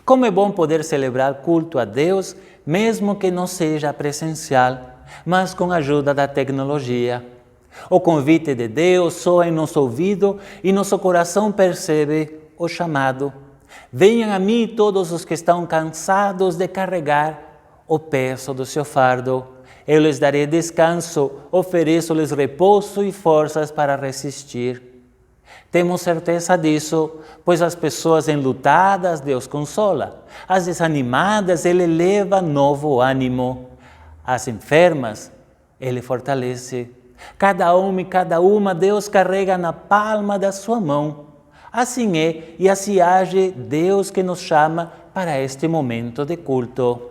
Como é bom poder celebrar culto a Deus, mesmo que não seja presencial, mas com a ajuda da tecnologia. O convite de Deus soa em nosso ouvido e nosso coração percebe o chamado. Venham a mim todos os que estão cansados de carregar o peso do seu fardo. Eu lhes darei descanso, ofereço-lhes repouso e forças para resistir. Temos certeza disso, pois as pessoas enlutadas Deus consola, as desanimadas Ele leva novo ânimo, as enfermas Ele fortalece. Cada um e cada uma Deus carrega na palma da sua mão. Assim é e assim age Deus que nos chama para este momento de culto.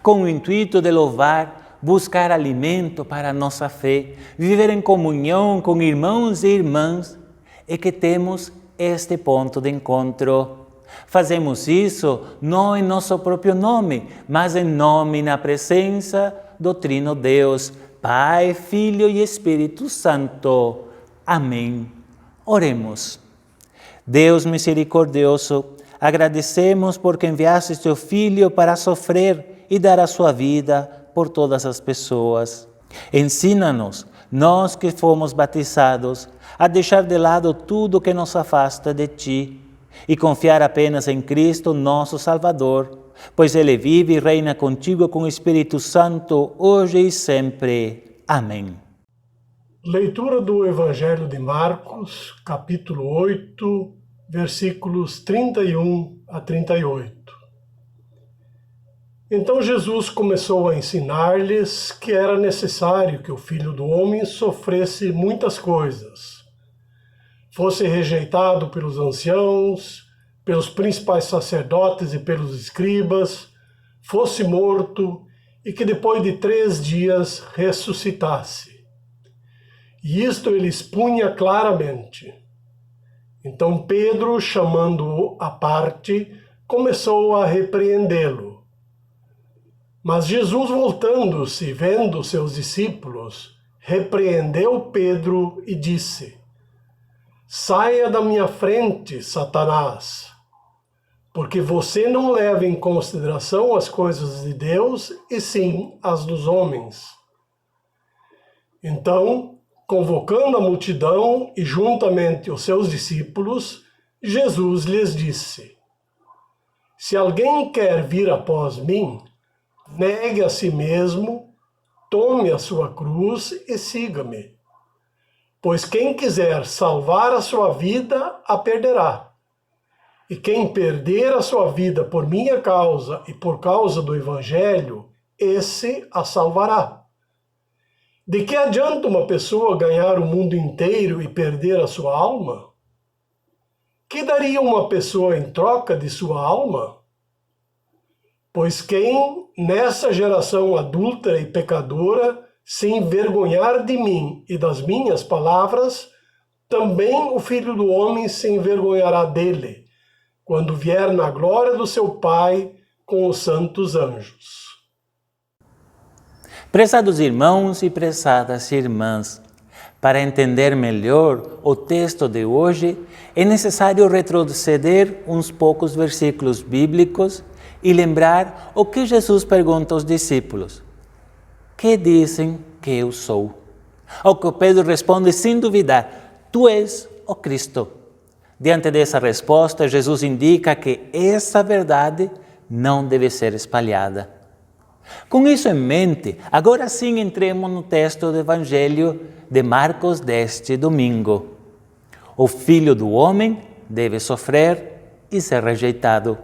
Com o intuito de louvar, buscar alimento para a nossa fé, viver em comunhão com irmãos e irmãs, é que temos este ponto de encontro. Fazemos isso não em nosso próprio nome, mas em nome e na presença do Trino Deus, Pai, Filho e Espírito Santo. Amém. Oremos. Deus misericordioso, agradecemos porque enviaste teu Filho para sofrer e dar a sua vida por todas as pessoas. Ensina-nos, nós que fomos batizados, a deixar de lado tudo que nos afasta de Ti e confiar apenas em Cristo, nosso Salvador, pois Ele vive e reina contigo com o Espírito Santo, hoje e sempre. Amém. Leitura do Evangelho de Marcos, capítulo 8, versículos 31 a 38. Então Jesus começou a ensinar-lhes que era necessário que o Filho do Homem sofresse muitas coisas, fosse rejeitado pelos anciãos, pelos principais sacerdotes e pelos escribas, fosse morto e que depois de 3 dias ressuscitasse. E isto ele expunha claramente. Então Pedro, chamando-o à parte, começou a repreendê-lo. Mas Jesus, voltando-se, vendo seus discípulos, repreendeu Pedro e disse: Saia da minha frente, Satanás, porque você não leva em consideração as coisas de Deus, e sim as dos homens. Então, convocando a multidão e juntamente os seus discípulos, Jesus lhes disse: Se alguém quer vir após mim, negue a si mesmo, tome a sua cruz e siga-me. Pois quem quiser salvar a sua vida, a perderá. E quem perder a sua vida por minha causa e por causa do Evangelho, esse a salvará. De que adianta uma pessoa ganhar o mundo inteiro e perder a sua alma? Que daria uma pessoa em troca de sua alma? Pois quem, nessa geração adúltera e pecadora, se envergonhar de mim e das minhas palavras, também o Filho do Homem se envergonhará dele, quando vier na glória do seu Pai com os santos anjos. Prezados irmãos e prezadas irmãs, para entender melhor o texto de hoje, é necessário retroceder uns poucos versículos bíblicos e lembrar o que Jesus pergunta aos discípulos. Que dizem que eu sou? Ao que Pedro responde sem duvidar, tu és o Cristo. Diante dessa resposta, Jesus indica que essa verdade não deve ser espalhada. Com isso em mente, agora sim entremos no texto do Evangelho de Marcos deste domingo. O Filho do Homem deve sofrer e ser rejeitado.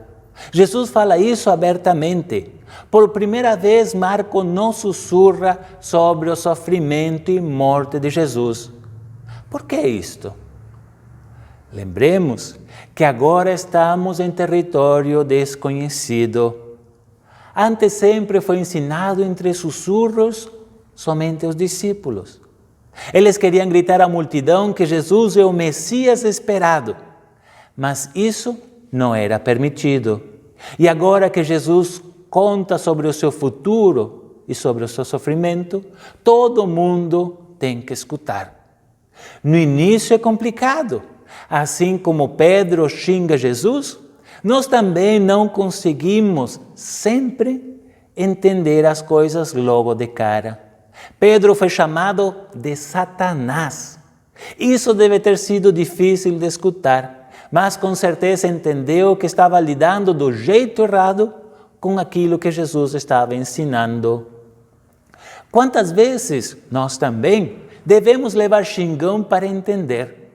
Jesus fala isso abertamente. Por primeira vez, Marcos não sussurra sobre o sofrimento e morte de Jesus. Por que isto? Lembremos que agora estamos em território desconhecido. Antes sempre foi ensinado entre sussurros somente aos discípulos. Eles queriam gritar à multidão que Jesus é o Messias esperado, mas isso não era permitido. E agora que Jesus conta sobre o seu futuro e sobre o seu sofrimento, todo mundo tem que escutar. No início é complicado. Assim como Pedro xinga Jesus, nós também não conseguimos sempre entender as coisas logo de cara. Pedro foi chamado de Satanás. Isso deve ter sido difícil de escutar, mas com certeza entendeu que estava lidando do jeito errado com aquilo que Jesus estava ensinando. Quantas vezes nós também devemos levar xingão para entender?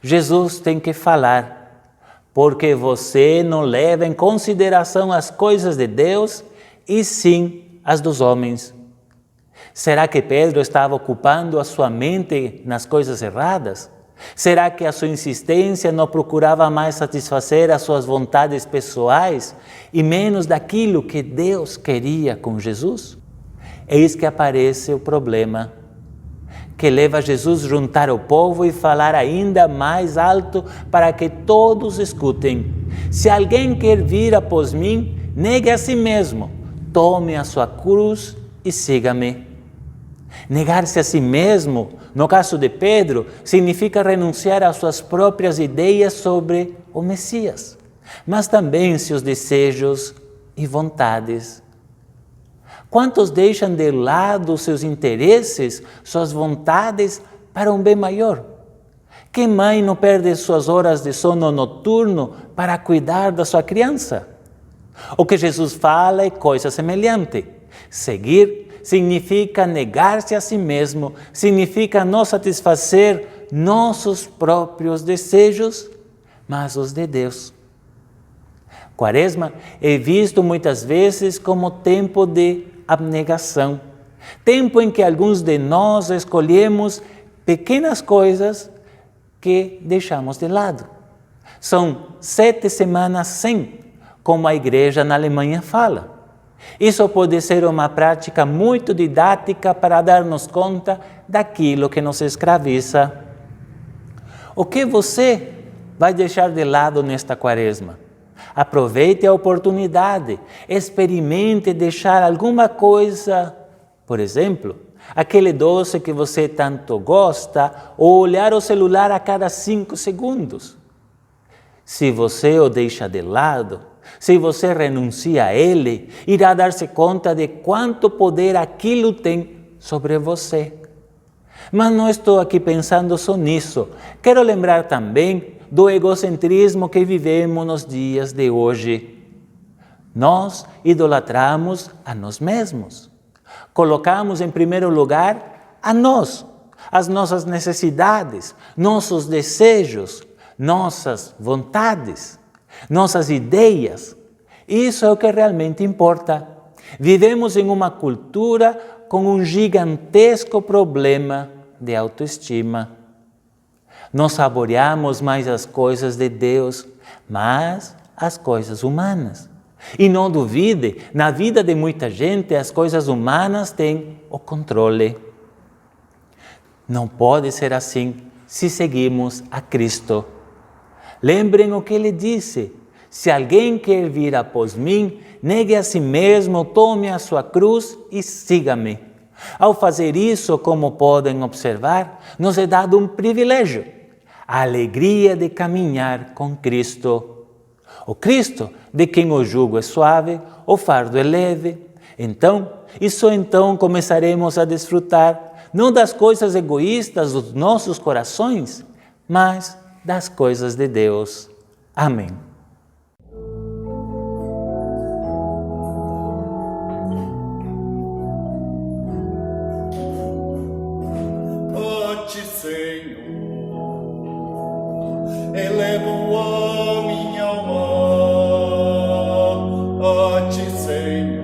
Jesus tem que falar, porque você não leva em consideração as coisas de Deus e sim as dos homens. Será que Pedro estava ocupando a sua mente nas coisas erradas? Será que a sua insistência não procurava mais satisfazer as suas vontades pessoais e menos daquilo que Deus queria com Jesus? Eis que aparece o problema, que leva Jesus a juntar o povo e falar ainda mais alto para que todos escutem. Se alguém quer vir após mim, negue a si mesmo, tome a sua cruz e siga-me. Negar-se a si mesmo, no caso de Pedro, significa renunciar às suas próprias ideias sobre o Messias, mas também seus desejos e vontades. Quantos deixam de lado seus interesses, suas vontades para um bem maior? Que mãe não perde suas horas de sono noturno para cuidar da sua criança? O que Jesus fala é coisa semelhante. Seguir significa negar-se a si mesmo, significa não satisfazer nossos próprios desejos, mas os de Deus. Quaresma é visto muitas vezes como tempo de abnegação, tempo em que alguns de nós escolhemos pequenas coisas que deixamos de lado. São 7 semanas sem, como a igreja na Alemanha fala. Isso pode ser uma prática muito didática para darmos conta daquilo que nos escraviza. O que você vai deixar de lado nesta quaresma? Aproveite a oportunidade, experimente deixar alguma coisa, por exemplo, aquele doce que você tanto gosta, ou olhar o celular a cada 5 segundos. Se você o deixa de lado, se você renuncia a ele, irá dar-se conta de quanto poder aquilo tem sobre você. Mas não estou aqui pensando só nisso. Quero lembrar também do egocentrismo que vivemos nos dias de hoje. Nós idolatramos a nós mesmos. Colocamos em primeiro lugar a nós, as nossas necessidades, nossos desejos, nossas vontades, nossas ideias. Isso é o que realmente importa. Vivemos em uma cultura com um gigantesco problema de autoestima. Nós saboreamos mais as coisas de Deus, mas as coisas humanas. E não duvide, na vida de muita gente, as coisas humanas têm o controle. Não pode ser assim se seguimos a Cristo. Lembrem o que ele disse: se alguém quer vir após mim, negue a si mesmo, tome a sua cruz e siga-me. Ao fazer isso, como podem observar, nos é dado um privilégio, a alegria de caminhar com Cristo. O Cristo, de quem o jugo é suave, o fardo é leve. Então, e só então começaremos a desfrutar, não das coisas egoístas dos nossos corações, mas das coisas de Deus. Amém. A ti, Senhor, elevo a minha alma. A ti, Senhor,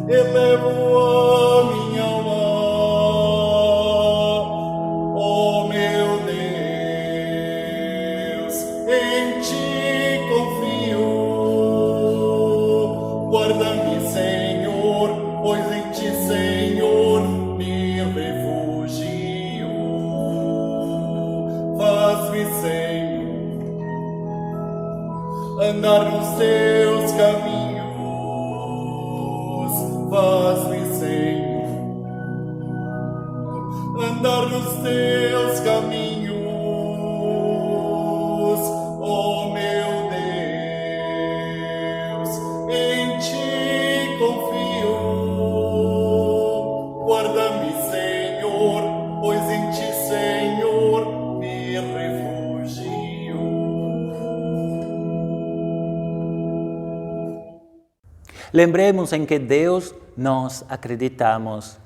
elevo a minha alma. Oh, meu Deus, em ti confio. Guarda-me, Senhor, pois em ti, Senhor, me refugio. Faz-me, Senhor, andar nos teus caminhos. Faz-me, Senhor, andar nos teus caminhos. Oh, meu Deus, em ti confio. Guarda-me, Senhor, pois em ti, Senhor, me refugio. Lembremos em que Deus nós acreditamos.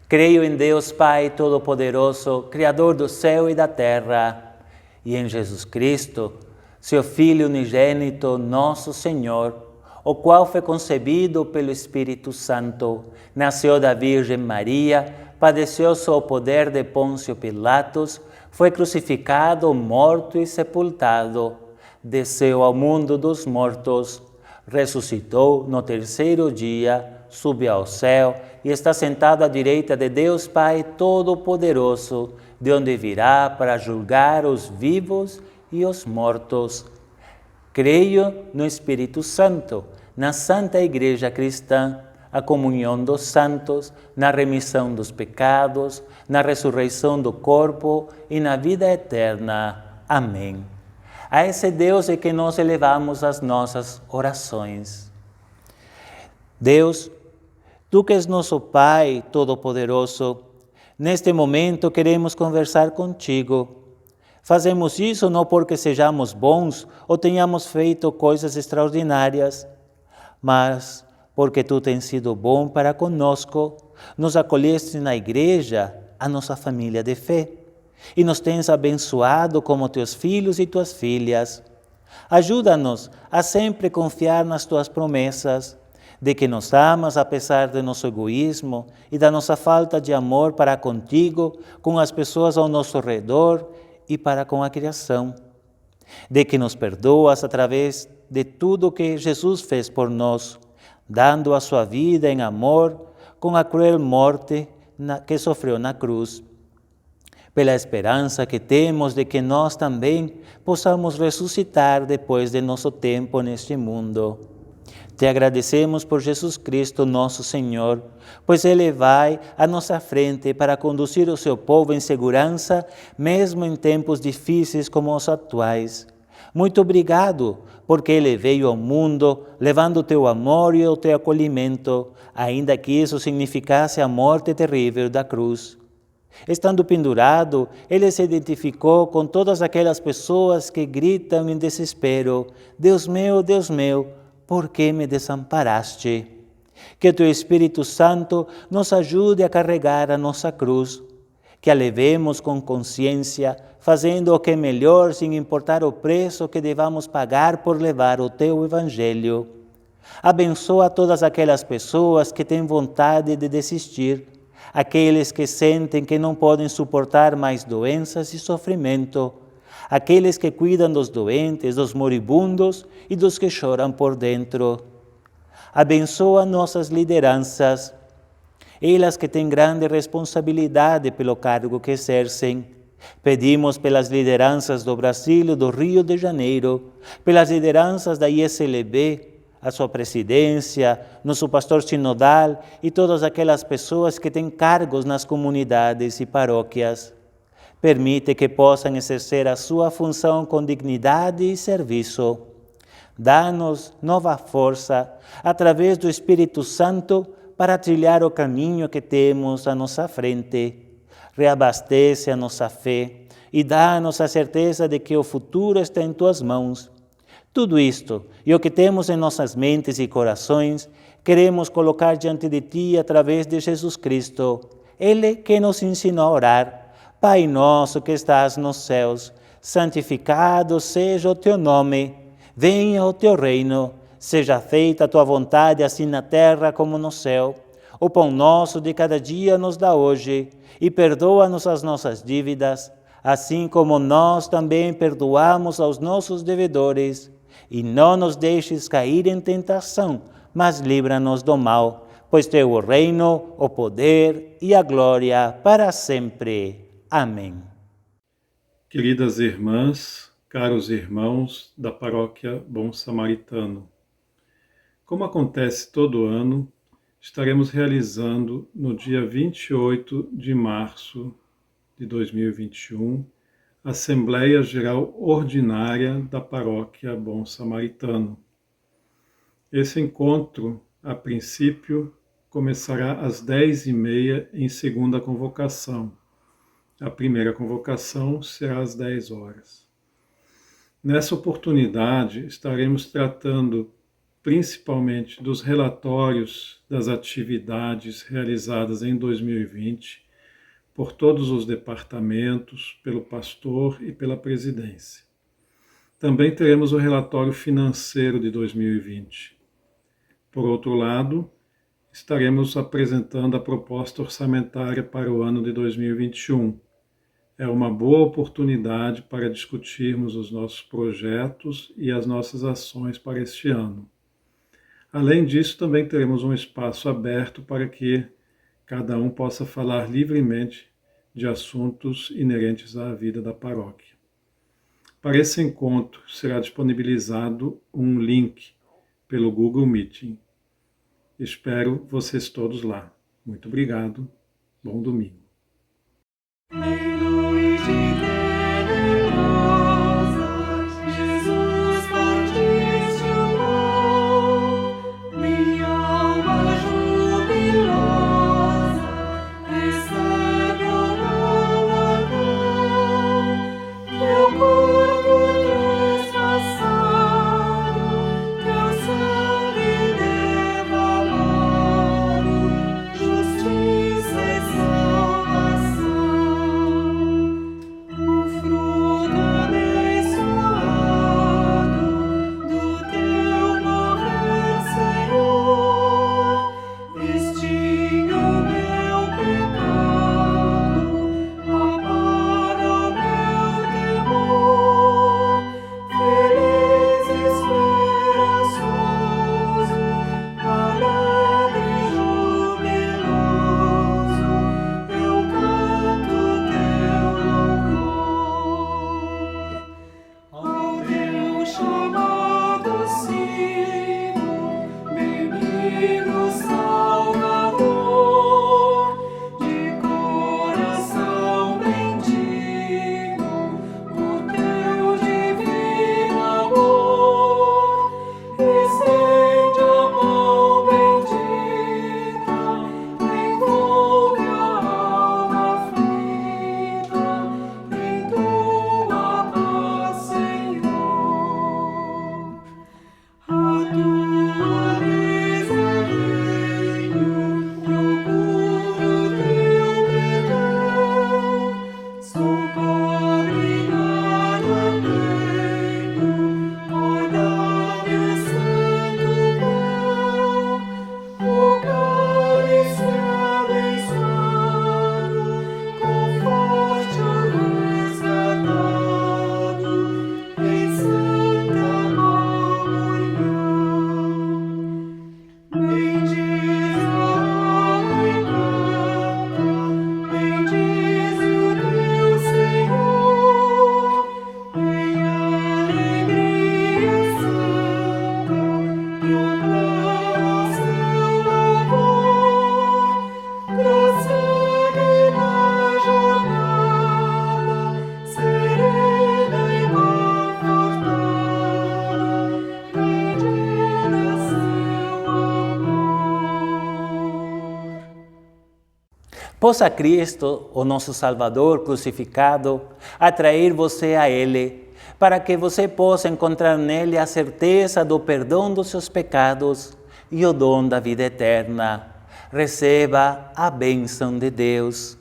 Creio em Deus Pai Todo-Poderoso, Criador do céu e da terra, e em Jesus Cristo, seu Filho unigênito, nosso Senhor, o qual foi concebido pelo Espírito Santo, nasceu da Virgem Maria, padeceu sob o poder de Pôncio Pilatos, foi crucificado, morto e sepultado, desceu ao mundo dos mortos, ressuscitou no terceiro dia, subiu ao céu e está sentado à direita de Deus Pai Todo-Poderoso, de onde virá para julgar os vivos e os mortos. Creio no Espírito Santo, na Santa Igreja Cristã, a comunhão dos santos, na remissão dos pecados, na ressurreição do corpo e na vida eterna. Amém. A esse Deus é que nós elevamos as nossas orações. Deus, Tu que és nosso Pai Todo-Poderoso, neste momento queremos conversar contigo. Fazemos isso não porque sejamos bons ou tenhamos feito coisas extraordinárias, mas porque Tu tens sido bom para conosco, nos acolheste na igreja, a nossa família de fé, e nos tens abençoado como Teus filhos e Tuas filhas. Ajuda-nos a sempre confiar nas Tuas promessas, de que nos amas apesar de nosso egoísmo e da nossa falta de amor para contigo, com as pessoas ao nosso redor e para com a criação. De que nos perdoas através de tudo que Jesus fez por nós, dando a sua vida em amor com a cruel morte que sofreu na cruz. Pela esperança que temos de que nós também possamos ressuscitar depois de nosso tempo neste mundo. Te agradecemos por Jesus Cristo, nosso Senhor, pois Ele vai à nossa frente para conduzir o seu povo em segurança, mesmo em tempos difíceis como os atuais. Muito obrigado, porque Ele veio ao mundo levando o teu amor e o teu acolhimento, ainda que isso significasse a morte terrível da cruz. Estando pendurado, ele se identificou com todas aquelas pessoas que gritam em desespero: Deus meu, por que me desamparaste? Que teu Espírito Santo nos ajude a carregar a nossa cruz, que a levemos com consciência, fazendo o que é melhor, sem importar o preço que devamos pagar por levar o teu Evangelho. Abençoa todas aquelas pessoas que têm vontade de desistir, aqueles que sentem que não podem suportar mais doenças e sofrimento, aqueles que cuidam dos doentes, dos moribundos e dos que choram por dentro. Abençoa nossas lideranças, elas que têm grande responsabilidade pelo cargo que exercem. Pedimos pelas lideranças do Brasil e do Rio de Janeiro, pelas lideranças da ISLB, a sua presidência, nosso pastor sinodal e todas aquelas pessoas que têm cargos nas comunidades e paróquias. Permite que possam exercer a sua função com dignidade e serviço. Dá-nos nova força, através do Espírito Santo, para trilhar o caminho que temos à nossa frente. Reabastece a nossa fé e dá-nos a certeza de que o futuro está em tuas mãos. Tudo isto e o que temos em nossas mentes e corações, queremos colocar diante de Ti através de Jesus Cristo, Ele que nos ensinou a orar. Pai nosso que estás nos céus, santificado seja o Teu nome. Venha o Teu reino, seja feita a Tua vontade, assim na terra como no céu. O pão nosso de cada dia nos dá hoje, e perdoa-nos as nossas dívidas, assim como nós também perdoamos aos nossos devedores. E não nos deixes cair em tentação, mas livra-nos do mal, pois Teu o reino, o poder e a glória para sempre. Amém. Queridas irmãs, caros irmãos da Paróquia Bom Samaritano, como acontece todo ano, estaremos realizando no dia 28 de março de 2021 a Assembleia Geral Ordinária da Paróquia Bom Samaritano. Esse encontro, a princípio, começará às 10h30 em segunda convocação. A primeira convocação será às 10 horas. Nessa oportunidade, estaremos tratando principalmente dos relatórios das atividades realizadas em 2020 por todos os departamentos, pelo pastor e pela presidência. Também teremos o relatório financeiro de 2020. Por outro lado, estaremos apresentando a proposta orçamentária para o ano de 2021. É uma boa oportunidade para discutirmos os nossos projetos e as nossas ações para este ano. Além disso, também teremos um espaço aberto para que cada um possa falar livremente de assuntos inerentes à vida da paróquia. Para esse encontro será disponibilizado um link pelo Google Meeting. Espero vocês todos lá. Muito obrigado. Bom domingo. Justiça e salvação. Possa Cristo, o nosso Salvador crucificado, atrair você a Ele, para que você possa encontrar nele a certeza do perdão dos seus pecados e o dom da vida eterna. Receba a bênção de Deus.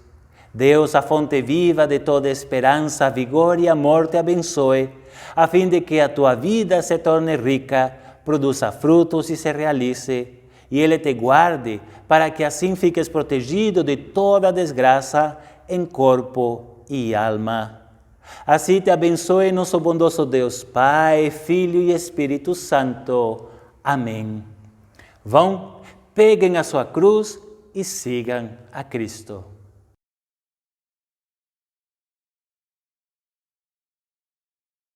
Deus, a fonte viva de toda esperança, vigor e amor, te abençoe, a fim de que a tua vida se torne rica, produza frutos e se realize, e Ele te guarde, para que assim fiques protegido de toda desgraça em corpo e alma. Assim te abençoe nosso bondoso Deus, Pai, Filho e Espírito Santo. Amém. Vão, peguem a sua cruz e sigam a Cristo.